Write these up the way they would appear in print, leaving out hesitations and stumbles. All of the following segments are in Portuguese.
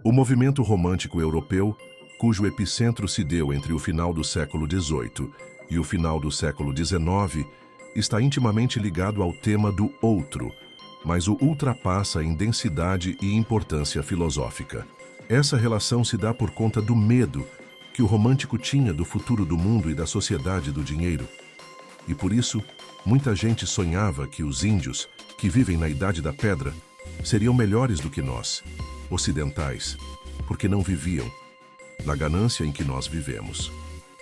O movimento romântico europeu, cujo epicentro se deu entre o final do século XVIII e o final do século XIX, está intimamente ligado ao tema do outro, mas o ultrapassa em densidade e importância filosófica. Essa relação se dá por conta do medo que o romântico tinha do futuro do mundo e da sociedade do dinheiro. E por isso, muita gente sonhava que os índios, que vivem na Idade da Pedra, seriam melhores do que nós, ocidentais, porque não viviam na ganância em que nós vivemos.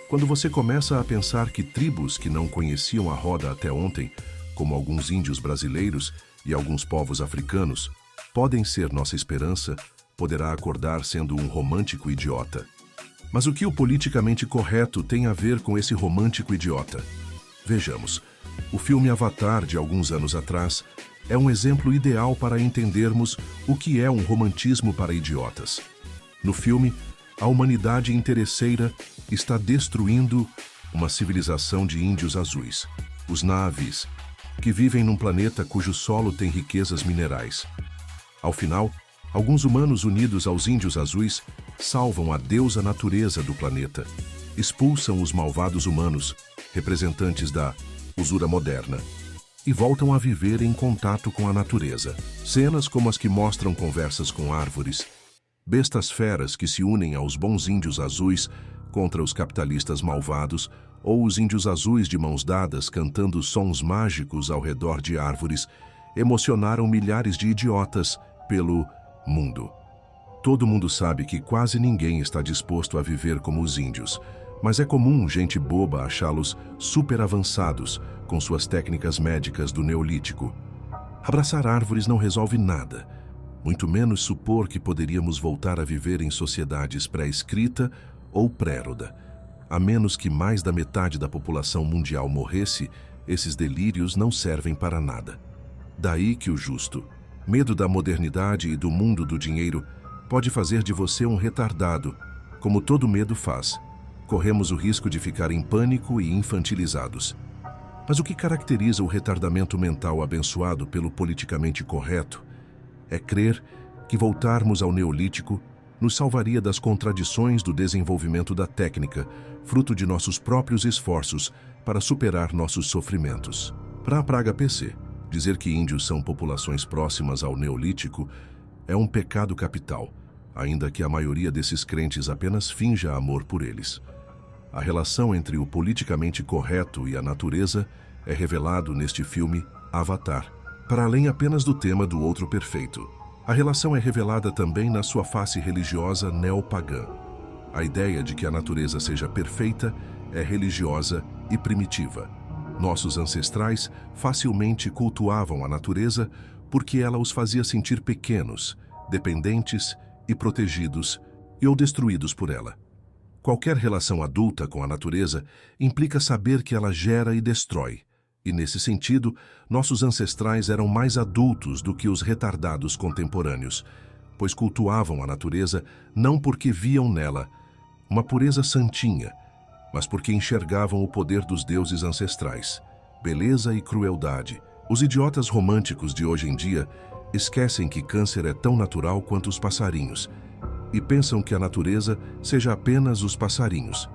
Quando você começa a pensar que tribos que não conheciam a roda até ontem, como alguns índios brasileiros e alguns povos africanos, podem ser nossa esperança, poderá acordar sendo um romântico idiota. Mas o que o politicamente correto tem a ver com esse romântico idiota? Vejamos, o filme Avatar, de alguns anos atrás, é um exemplo ideal para entendermos o que é um romantismo para idiotas. No filme, a humanidade interesseira está destruindo uma civilização de índios azuis, os Na'vis, que vivem num planeta cujo solo tem riquezas minerais. Ao final, alguns humanos unidos aos índios azuis salvam a deusa natureza do planeta, expulsam os malvados humanos, representantes da usura moderna, e voltam a viver em contato com a natureza. Cenas como as que mostram conversas com árvores, bestas feras que se unem aos bons índios azuis contra os capitalistas malvados, ou os índios azuis de mãos dadas cantando sons mágicos ao redor de árvores, emocionaram milhares de idiotas pelo mundo. Todo mundo sabe que quase ninguém está disposto a viver como os índios, mas é comum gente boba achá-los super avançados com suas técnicas médicas do Neolítico. Abraçar árvores não resolve nada, muito menos supor que poderíamos voltar a viver em sociedades pré-escrita ou pré-Roda. A menos que mais da metade da população mundial morresse, esses delírios não servem para nada. Daí que o justo medo da modernidade e do mundo do dinheiro pode fazer de você um retardado, como todo medo faz. Corremos o risco de ficar em pânico e infantilizados. Mas o que caracteriza o retardamento mental abençoado pelo politicamente correto é crer que voltarmos ao Neolítico nos salvaria das contradições do desenvolvimento da técnica, fruto de nossos próprios esforços para superar nossos sofrimentos. Para a praga PC, dizer que índios são populações próximas ao Neolítico é um pecado capital, ainda que a maioria desses crentes apenas finja amor por eles. A relação entre o politicamente correto e a natureza é revelado neste filme Avatar, para além apenas do tema do outro perfeito. A relação é revelada também na sua face religiosa neopagã. A ideia de que a natureza seja perfeita é religiosa e primitiva. Nossos ancestrais facilmente cultuavam a natureza porque ela os fazia sentir pequenos, dependentes e protegidos, ou destruídos por ela. Qualquer relação adulta com a natureza implica saber que ela gera e destrói. E, nesse sentido, nossos ancestrais eram mais adultos do que os retardados contemporâneos, pois cultuavam a natureza não porque viam nela uma pureza santinha, mas porque enxergavam o poder dos deuses ancestrais, beleza e crueldade. Os idiotas românticos de hoje em dia esquecem que câncer é tão natural quanto os passarinhos e pensam que a natureza seja apenas os passarinhos.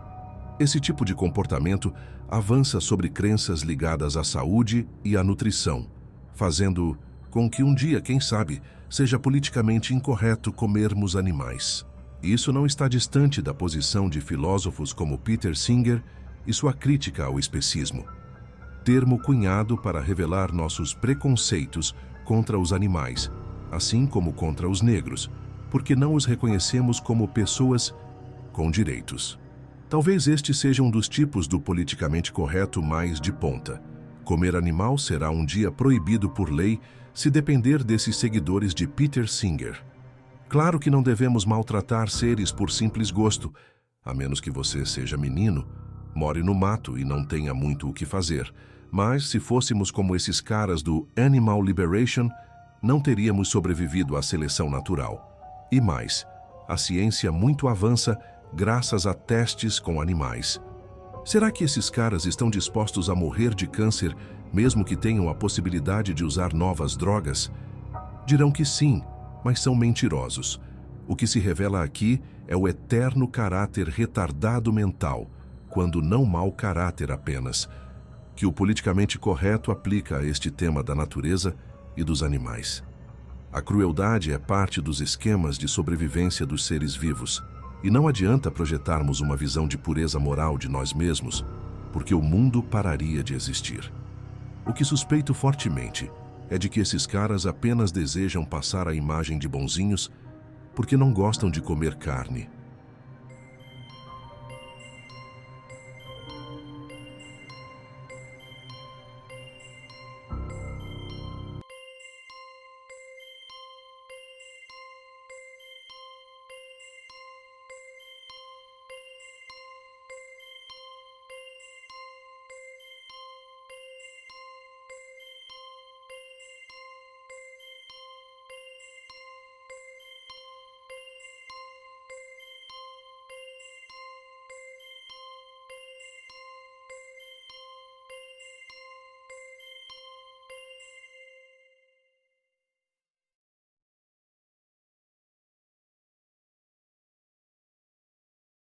Esse tipo de comportamento avança sobre crenças ligadas à saúde e à nutrição, fazendo com que um dia, quem sabe, seja politicamente incorreto comermos animais. Isso não está distante da posição de filósofos como Peter Singer e sua crítica ao especismo, termo cunhado para revelar nossos preconceitos contra os animais, assim como contra os negros, porque não os reconhecemos como pessoas com direitos. Talvez este seja um dos tipos do politicamente correto mais de ponta. Comer animal será um dia proibido por lei se depender desses seguidores de Peter Singer. Claro que não devemos maltratar seres por simples gosto, a menos que você seja menino, more no mato e não tenha muito o que fazer. Mas se fôssemos como esses caras do Animal Liberation, não teríamos sobrevivido à seleção natural. E mais, a ciência muito avança graças a testes com animais. Será que esses caras estão dispostos a morrer de câncer, mesmo que tenham a possibilidade de usar novas drogas? Dirão que sim, mas são mentirosos. O que se revela aqui é o eterno caráter retardado mental, quando não mau caráter apenas, que o politicamente correto aplica a este tema da natureza e dos animais. A crueldade é parte dos esquemas de sobrevivência dos seres vivos, e não adianta projetarmos uma visão de pureza moral de nós mesmos, porque o mundo pararia de existir. O que suspeito fortemente é de que esses caras apenas desejam passar a imagem de bonzinhos porque não gostam de comer carne,